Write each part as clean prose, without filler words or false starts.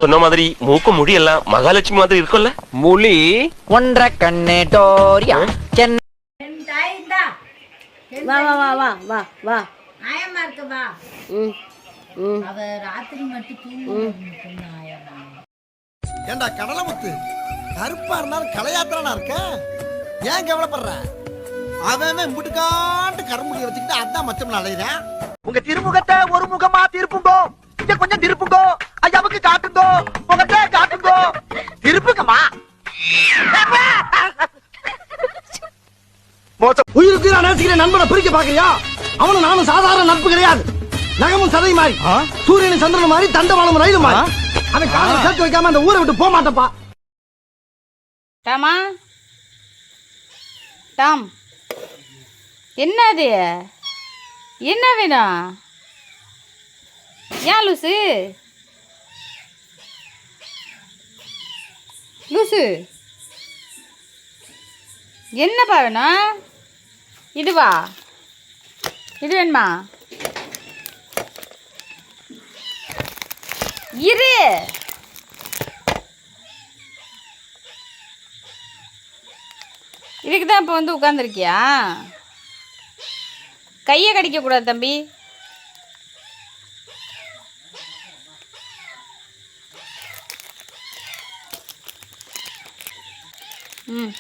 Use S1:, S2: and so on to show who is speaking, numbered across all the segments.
S1: சொன்ன மாதிரி மூக்கு முடி எல்லாம் மகாலட்சுமி மாதிரி இருக்கும்ல.
S2: முலி
S3: ஒன்றரை கண்ணு டோரியா சென்னை.
S4: வா வா வா வா வா வா.
S5: ஆயம்மா இருக்கு வா. அவ ராத்திரி மட்டும் தூங்க ஆயம்மா.
S6: ஏண்டா கடலமுத்து, கருப்பா இருந்தாலும் கலையாத்திரனா இருக்க, ஏன் கவலைப்படுற? அவன் முட்டுக்காண்டு கரும்புடிய வச்சுக்கிட்டு அதான் மச்சம் அலையிறேன்.
S3: உங்க திருமுகத்தை ஒரு முகமா திருப்புங்கோ, இங்க கொஞ்சம் திருப்புங்கோ, ஐயாவுக்கு காட்டுங்கோ, முகத்தை காட்டுங்கோ, திருப்புங்கம்மா.
S6: உயிருக்கு நான் நேசிக்கிற நண்பனை பிரிக்க பாக்குறியா? அவனும் நானும் சாதாரண நட்பு கிடையாது. நகமும் சதை மாதிரி, சூரியனும் சந்திரன் மாதிரி, தண்டவாளம் ரயில் மாதிரி. அவன் காலை சேர்த்து வைக்காம அந்த ஊரை விட்டு போக மாட்டப்பா.
S4: டாமா டாம், என்னது? என்ன வேணும்? ஏன் லூசு லூசு என்னப்பா வேணும்? இதுவா? இது வேணுமா? இரு. இதுக்கு தான் இப்போ வந்து உட்காந்துருக்கியா? கையை கடிக்கக்கூடாது தம்பி. ம்,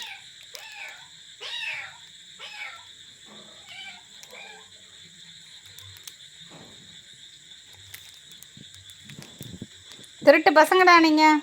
S4: திருட்டு பசங்கடா நீங்கள்.